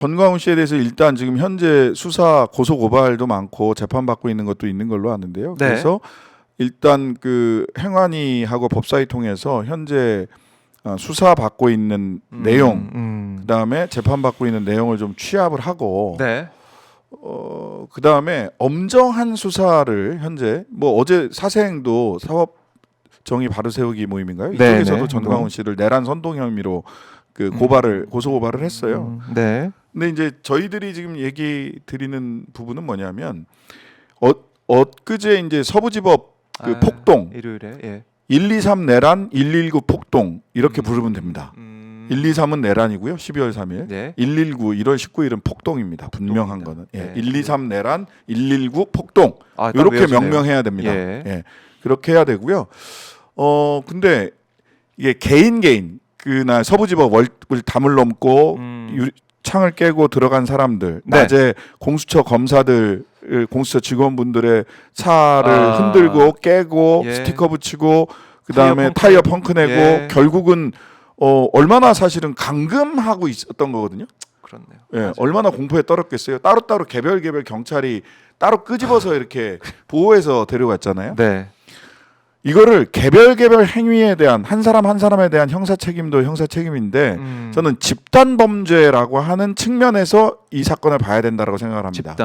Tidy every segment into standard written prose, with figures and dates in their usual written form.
전광훈 씨에 대해서 일단 지금 현재 수사 고소 고발도 많고 재판받고 있는 것도 있는 걸로 아는데요. 네. 그래서 일단 그 행안위하고 법사위 통해서 현재 수사받고 있는 내용, 그다음에 재판받고 있는 내용을 좀 취합을 하고 네. 그다음에 엄정한 수사를 현재 뭐 어제 사세행도 사법 정의 바로세우기 모임인가요? 네, 이쪽에서도 네. 전광훈 씨를 내란 선동 혐의로 그 고소 고발을 했어요. 네. 근데 이제 저희들이 지금 얘기 드리는 부분은 뭐냐면 엊그제 이제 서부지법 그 폭동 일요일에 예. 123 내란 119 폭동 이렇게 부르면 됩니다. 123은 내란이고요. 12월 3일. 네. 119 1월 19일은 폭동입니다. 분명한 거는. 예. 네. 123 내란 119 폭동. 딱 이렇게 외워지네요. 명명해야 됩니다. 예. 예. 그렇게 해야 되고요. 근데 이게 개인 그날 서부지법 월을 담을 넘고 창을 깨고 들어간 사람들, 네. 낮에 공수처 검사들, 공수처 직원분들의 차를 흔들고 깨고 예. 스티커 붙이고 그다음에 타이어 타이어 펑크 내고 예. 결국은 얼마나 사실은 감금하고 있었던 거거든요. 그렇네요. 예, 맞아요. 얼마나 공포에 떨었겠어요. 따로따로 개별 경찰이 따로 끄집어서 이렇게 보호해서 데려갔잖아요. 네. 이거를 개별 행위에 대한 한 사람에 대한 형사 책임도 형사 책임인데 저는 집단 범죄라고 하는 측면에서 이 사건을 봐야 된다고 생각을 합니다.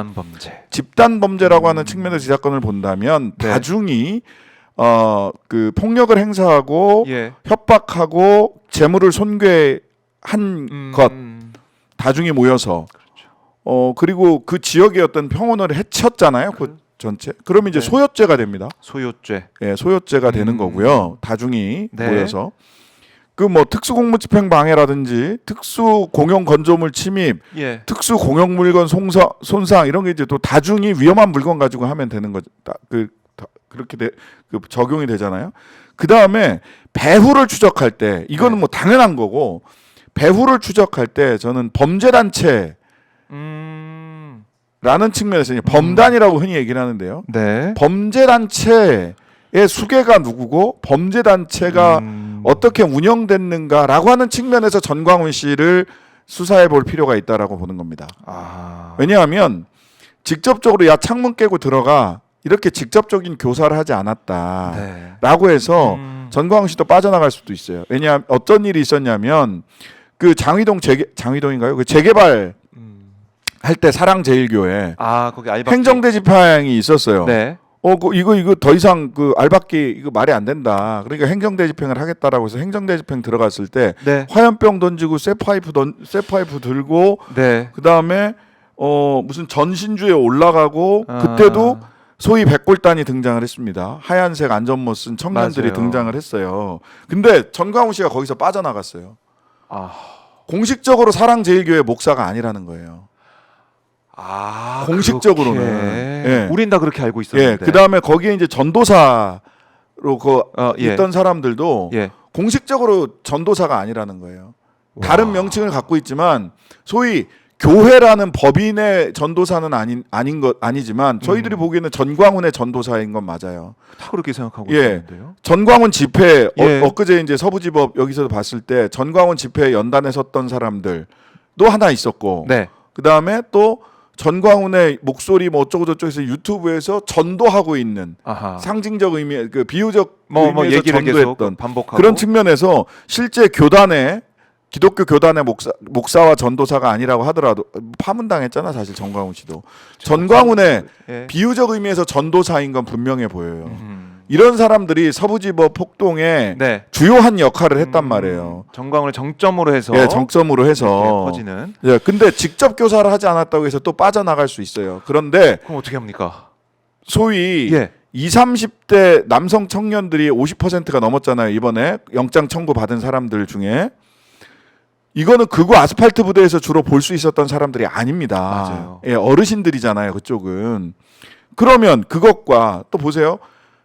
집단 범죄라고 하는 측면에서 이 사건을 본다면 네. 다중이 그 폭력을 행사하고 예. 협박하고 재물을 손괴한 것 다중이 모여서 그리고 그 지역의 어떤 평온을 해쳤잖아요. 그 전체. 그러면 이제 네. 소요죄가 됩니다. 소요죄. 예, 소요죄가 되는 거고요. 다중이 네. 모여서 그 뭐 특수공무집행 방해라든지 특수 공용 건조물 침입, 예. 특수 공용 물건 손상 이런 게 이제 또 다중이 위험한 물건 가지고 하면 되는 거죠. 그렇게 적용이 되잖아요. 그 다음에 배후를 추적할 때 이거는 네. 뭐 당연한 거고 배후를 추적할 때 저는 범죄단체 라는 측면에서 이제 범단이라고 흔히 얘기를 하는데요. 네. 범죄단체의 수괴가 누구고 범죄단체가 어떻게 운영됐는가라고 하는 측면에서 전광훈 씨를 수사해 볼 필요가 있다라고 보는 겁니다. 왜냐하면 직접적으로 야 창문 깨고 들어가 이렇게 직접적인 교사를 하지 않았다라고 해서 전광훈 씨도 빠져나갈 수도 있어요. 왜냐하면 어떤 일이 있었냐면 그 장위동인가요? 그 재개발 할 때 사랑제일교회 거기 알박기 행정대 집행이 있었어요. 네. 이거 더 이상 그 알박기 이거 말이 안 된다. 그러니까 행정대 집행을 하겠다라고 해서 행정대 집행 들어갔을 때 네. 화염병 던지고 쇠파이프 들고 네. 그다음에 무슨 전신주에 올라가고 그때도 소위 백골단이 등장을 했습니다. 하얀색 안전모 쓴 청년들이 맞아요. 등장을 했어요. 근데 전광훈 씨가 거기서 빠져나갔어요. 공식적으로 사랑제일교회 목사가 아니라는 거예요. 공식적으로는. 예. 우린 다 그렇게 알고 있었는데. 예, 그다음에 거기에 이제 전도사로 예. 있던 사람들도 예. 공식적으로 전도사가 아니라는 거예요. 다른 명칭을 갖고 있지만 소위 교회라는 법인의 전도사는 아니지만 저희들이 보기에는 전광훈의 전도사인 건 맞아요. 다 그렇게 생각하고 예. 있었는데요. 전광훈 집회 예. 엊그제 이제 서부지법 여기서도 봤을 때 전광훈 집회 연단에 섰던 사람들도 하나 있었고 네. 그다음에 또 전광훈의 목소리 뭐 어쩌고 저쩌고해서 유튜브에서 전도하고 있는 상징적 의미, 그 비유적 의미에서 얘기를 전도했던 계속 반복하고 그런 측면에서 실제 기독교 교단의 목사와 전도사가 아니라고 하더라도 파문당했잖아 사실 전광훈 씨도. 전광훈의 예. 비유적 의미에서 전도사인 건 분명해 보여요. 이런 사람들이 서부지법 폭동에 네. 주요한 역할을 했단 말이에요. 전광훈을 정점으로 해서 예, 정점으로 해서 퍼지는. 예, 근데 직접 교사를 하지 않았다고 해서 또 빠져나갈 수 있어요. 그런데 그럼 어떻게 합니까? 소위 예. 20, 30대 남성 청년들이 50%가 넘었잖아요. 이번에 영장 청구 받은 사람들 중에 이거는 극우 아스팔트 부대에서 주로 볼 수 있었던 사람들이 아닙니다. 맞아요. 예, 어르신들이잖아요. 그쪽은. 그러면 그것과 또 보세요.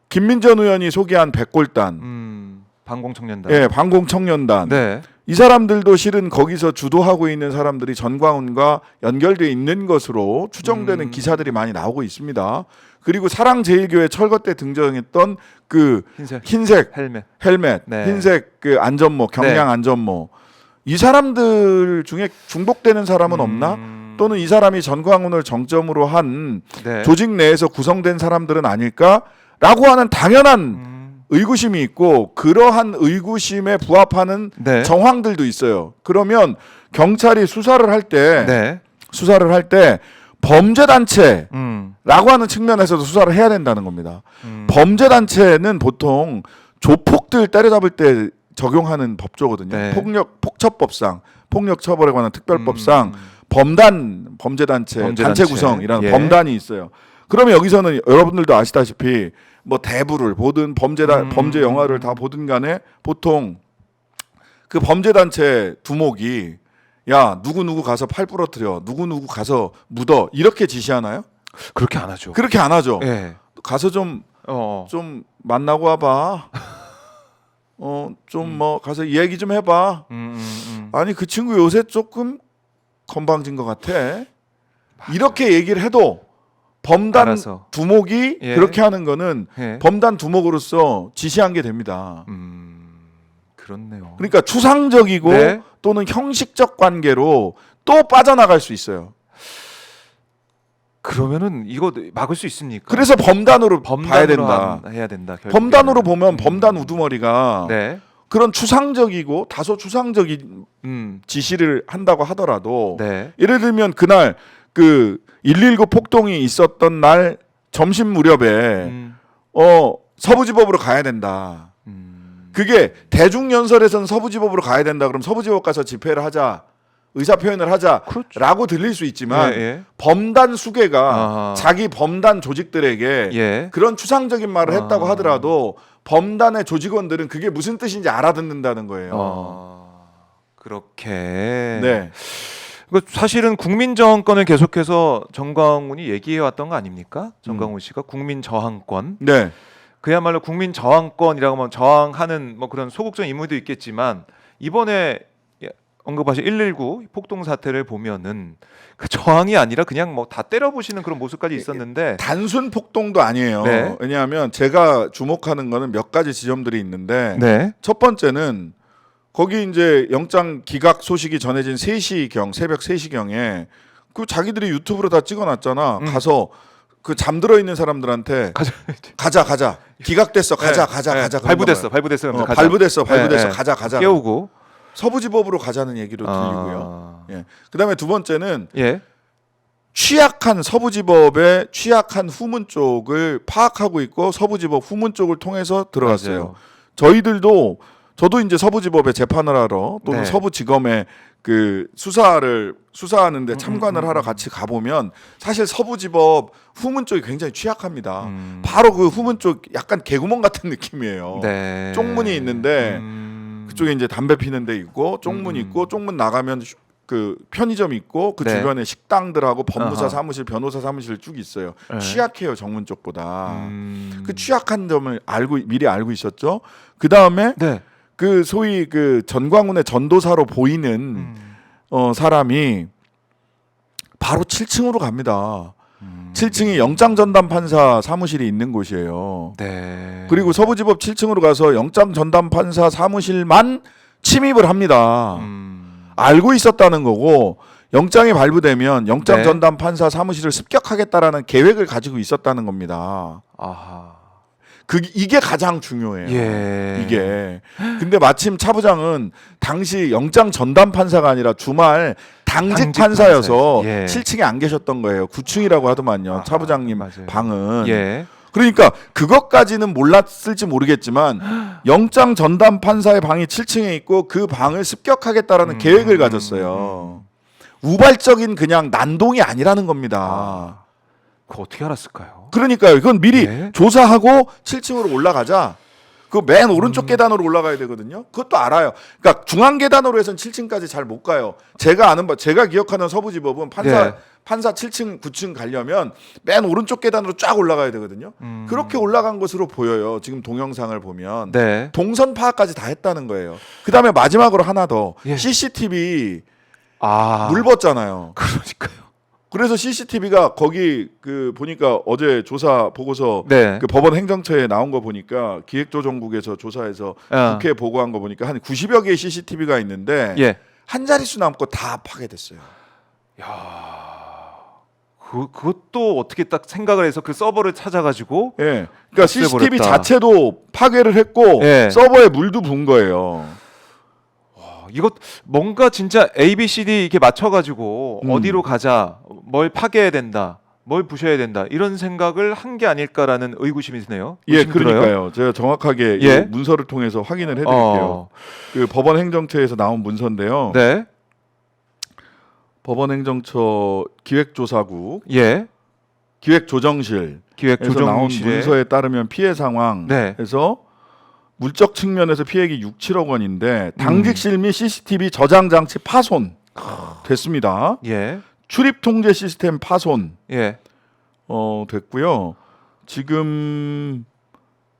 김민전 의원이 소개한 백골단, 반공청년단. 예, 반공청년단. 네. 이 사람들도 실은 거기서 주도하고 있는 사람들이 전광훈과 연결되어 있는 것으로 추정되는 기사들이 많이 나오고 있습니다. 그리고 사랑제일교회 철거 때 등장했던 그 흰색 헬멧. 헬멧, 네. 흰색 그 안전모, 경량 네. 안전모. 이 사람들 중에 중복되는 사람은 없나? 또는 이 사람이 전광훈을 정점으로 한 네. 조직 내에서 구성된 사람들은 아닐까라고 하는 당연한 의구심이 있고 그러한 의구심에 부합하는 네. 정황들도 있어요. 그러면 경찰이 수사를 할 때 네. 범죄 단체라고 하는 측면에서도 수사를 해야 된다는 겁니다. 범죄 단체는 보통 조폭들 때려잡을 때 적용하는 법조거든요. 네. 폭처법상 폭력 처벌에 관한 특별법상 범죄 단체 구성이라는 예. 범단이 있어요. 그러면 여기서는 여러분들도 아시다시피 뭐 대부를 보든 범죄 영화를 다 보든 간에 보통 그 범죄 단체 두목이 야 누구 가서 팔 부러뜨려 누구 가서 묻어 이렇게 지시하나요? 그렇게 안 하죠. 그렇게 안 하죠. 예. 가서 좀 만나고 와봐. 좀 뭐 가서 얘기 좀 해봐. 아니 그 친구 요새 조금 건방진 것 같아. 이렇게 얘기를 해도 범단 알아서. 두목이 예. 그렇게 하는 거는 예. 범단 두목으로서 지시한 게 됩니다. 그렇네요. 그러니까 추상적이고 네. 또는 형식적 관계로 또 빠져나갈 수 있어요. 그러면은 이거 막을 수 있습니까? 그래서 범단으로 봐야 된다. 해야 된다. 결국에는. 범단으로 보면 범단 우두머리가 네. 그런 추상적이고 다소 추상적인 지시를 한다고 하더라도 네. 예를 들면 그날 그 119 폭동이 있었던 날 점심 무렵에 서부지법으로 가야 된다. 그게 대중연설에서는 서부지법으로 가야 된다. 그럼 서부지법 가서 집회를 하자. 의사표현을 하자라고 그렇죠. 들릴 수 있지만 예. 범단 수괴가 아하. 자기 범단 조직들에게 예. 그런 추상적인 말을 했다고 하더라도 범단의 조직원들은 그게 무슨 뜻인지 알아듣는다는 거예요. 그렇게. 네. 그 사실은 국민 저항권을 계속해서 정광훈이 얘기해 왔던 거 아닙니까? 정광훈 씨가 국민 저항권. 네. 그야말로 국민 저항권이라고 하면 저항하는 뭐 그런 소극적인 의무도 있겠지만 이번에 언급하신 119 폭동 사태를 보면은 그 저항이 아니라 그냥 뭐 다 때려부시는 그런 모습까지 있었는데 단순 폭동도 아니에요. 네. 왜냐하면 제가 주목하는 거는 몇 가지 지점들이 있는데 네. 첫 번째는 거기 이제 영장 기각 소식이 전해진 3시경 새벽 3시경에 그 자기들이 유튜브로 다 찍어놨잖아. 가서 그 잠들어 있는 사람들한테 가자 기각됐어 가자 발부됐어 발부됐어 가자 깨우고 서부지법으로 가자는 얘기로 들리고요. 예. 그다음에 두 번째는 취약한 서부지법의 취약한 후문 쪽을 파악하고 있고 서부지법 후문 쪽을 통해서 들어갔어요. 맞아요. 저도 이제 서부지법에 재판을 하러 또는 네. 서부지검에 그 수사하는데 참관을 하러 같이 가보면 사실 서부지법 후문 쪽이 굉장히 취약합니다. 바로 그 후문 쪽 약간 개구멍 같은 느낌이에요. 네. 쪽문이 있는데 그쪽에 이제 담배 피는 데 있고 쪽문 있고 쪽문 나가면 그 편의점 있고 그 네. 주변에 식당들하고 법무사 아하. 사무실, 변호사 사무실 쭉 있어요. 네. 취약해요 정문 쪽보다. 그 취약한 점을 미리 알고 있었죠. 그 다음에 네. 그 소위 그 전광훈의 전도사로 보이는 사람이 바로 7층으로 갑니다. 7층이 영장전담판사 사무실이 있는 곳이에요. 네. 그리고 서부지법 7층으로 가서 영장전담판사 사무실만 침입을 합니다. 알고 있었다는 거고 영장이 발부되면 영장전담판사 사무실을 습격하겠다라는 계획을 가지고 있었다는 겁니다. 아하. 이게 가장 중요해요. 예. 이게. 근데 마침 차 부장은 당시 영장 전담 판사가 아니라 주말 당직 판사여서 예. 7층에 안 계셨던 거예요. 9층이라고 하더만요. 아하, 차 부장님 맞아요. 방은. 예. 그러니까 그것까지는 몰랐을지 모르겠지만 영장 전담 판사의 방이 7층에 있고 그 방을 습격하겠다라는 계획을 가졌어요. 우발적인 그냥 난동이 아니라는 겁니다. 그거 어떻게 알았을까요? 그러니까요. 이건 미리 네. 조사하고 7층으로 올라가자. 그 맨 오른쪽 계단으로 올라가야 되거든요. 그것도 알아요. 그러니까 중앙 계단으로 해서는 7층까지 잘 못 가요. 제가 기억하는 서부지법은 판사 7층, 9층 가려면 맨 오른쪽 계단으로 쫙 올라가야 되거든요. 그렇게 올라간 것으로 보여요. 지금 동영상을 보면. 네. 동선 파악까지 다 했다는 거예요. 그다음에 마지막으로 하나 더. 예. CCTV 아. 물벗잖아요. 그러니까요. 그래서 CCTV가 거기 그 보니까 어제 조사 보고서 네. 그 법원 행정처에 나온 거 보니까 기획조정국에서 조사해서 국회에 보고한 거 보니까 한 90여 개의 CCTV가 있는데 예. 한 자릿수 남고 다 파괴됐어요. 그것도 어떻게 딱 생각을 해서 그 서버를 찾아가지고 예. 그러니까 CCTV 없애버렸다. 자체도 파괴를 했고 예. 서버에 물도 부은 거예요. 이것 뭔가 진짜 A, B, C, D 이렇게 맞춰가지고 어디로 가자, 뭘 파괴해야 된다, 뭘 부셔야 된다 이런 생각을 한 게 아닐까라는 의구심이 드네요. 예, 의심이 들어요. 그러니까요. 제가 정확하게 예. 이 문서를 통해서 확인을 해드릴게요. 그 법원 행정처에서 나온 문서인데요. 네, 법원 행정처 기획조사국 예, 기획조정실에서 나온 기획조정실에 문서에 따르면 피해 상황에서 물적 측면에서 피해액이 6, 7억 원인데 당직실 및 CCTV 저장 장치 파손 됐습니다. 예, 출입 통제 시스템 파손 예, 됐고요. 지금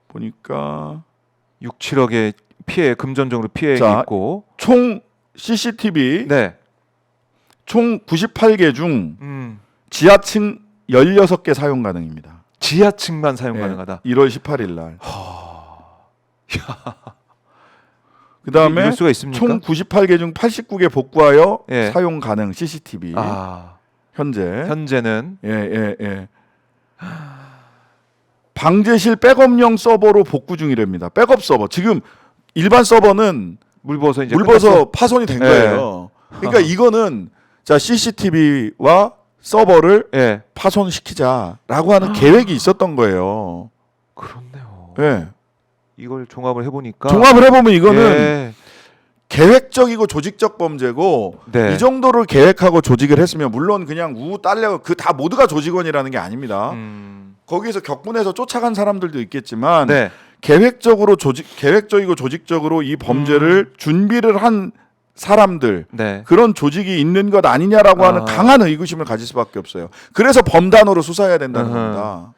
보니까 6, 7억의 피해 금전적으로 피해액이 자, 있고, 총 CCTV 네, 총 98개 중 지하층 16개 사용 가능입니다. 지하층만 사용 예, 가능하다. 1월 18일 날. 그다음에 이럴 수가 있습니까? 총 98개 중 89개 복구하여 예. 사용 가능 CCTV. 현재. 현재는 예. 방제실 백업용 서버로 복구 중이랍니다. 백업 서버. 지금 일반 서버는 물 부어서 이제 물버서 파손이 된 예. 거예요. 그러니까 이거는 자 CCTV와 서버를 예, 파손시키자라고 하는 계획이 있었던 거예요. 그렇네요. 예. 이걸 종합을 해보니까 종합을 해보면 이거는 예. 계획적이고 조직적 범죄고 네. 이 정도를 계획하고 조직을 했으면 물론 그냥 딸려 그 다 모두가 조직원이라는 게 아닙니다. 거기에서 격분해서 쫓아간 사람들도 있겠지만 네. 계획적이고 조직적으로 이 범죄를 준비를 한 사람들 네. 그런 조직이 있는 것 아니냐라고 하는 강한 의구심을 가질 수밖에 없어요. 그래서 범단으로 수사해야 된다는 겁니다.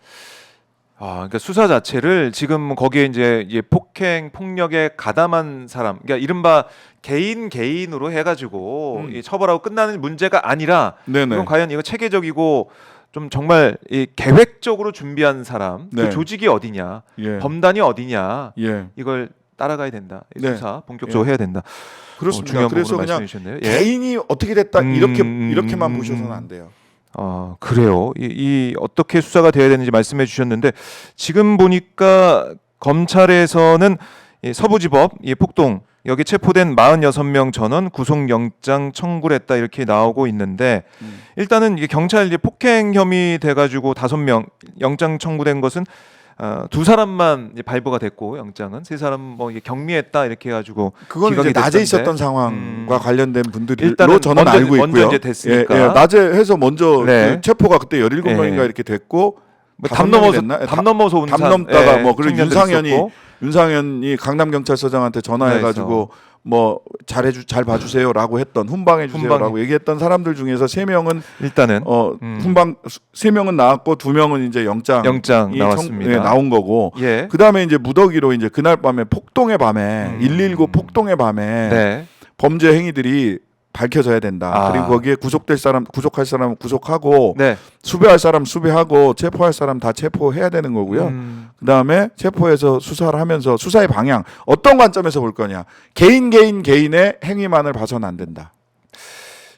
그러니까 수사 자체를 지금 거기에 이제 폭행 폭력에 가담한 사람, 그러니까 이른바 개인으로 해가지고 이 처벌하고 끝나는 문제가 아니라 네네. 이건 과연 이거 체계적이고 좀 정말 이 계획적으로 준비한 사람, 네. 그 조직이 어디냐, 예. 범단이 어디냐, 예. 이걸 따라가야 된다. 네. 수사 본격적으로 해야 된다. 그렇습니다. 중요한 그래서 부분을 그냥 말씀해 주셨네요. 예. 개인이 어떻게 됐다 이렇게만 보셔서는 안 돼요. 그래요. 이 어떻게 수사가 되어야 되는지 말씀해 주셨는데 지금 보니까 검찰에서는 이 서부지법 이 폭동 여기 체포된 46명 전원 구속영장 청구를 했다 이렇게 나오고 있는데 일단은 이게 경찰 이제 폭행 혐의 돼가지고 5명 영장 청구된 것은 두 사람만 이제 발부가 됐고 영장은 세 사람 뭐 이게 경미했다 이렇게 해가지고 그건 이제 기각이 낮에 됐었는데. 있었던 상황과 관련된 분들로 일단은 저는 먼저- 알고 먼저 있고요. 이제 됐으니까. 예, 낮에 해서 먼저 네. 그 체포가 그때 17명인가 예. 이렇게 됐고 담 넘어서 됐나? 담 넘어서 온 담 사- 넘다가 예, 뭐 그리고 청년들이 윤상현이 강남 경찰서장한테 전화해가지고 뭐 잘 봐주세요라고 했던 훈방해주세요라고 얘기했던 사람들 중에서 3명은 일단은 훈방 3명은 나왔고 2명은 이제 영장 나왔습니다. 나온 거고 예. 그 다음에 이제 무더기로 이제 그날 밤에 폭동의 밤에 119 폭동의 밤에 네. 범죄 행위들이 밝혀져야 된다. 그리고 거기에 구속할 사람 구속하고 네. 수배할 사람 수배하고 체포할 사람 다 체포해야 되는 거고요. 그다음에 체포해서 수사를 하면서 수사의 방향 어떤 관점에서 볼 거냐. 개인의 행위만을 봐서는 안 된다.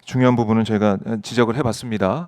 중요한 부분은 저희가 지적을 해봤습니다.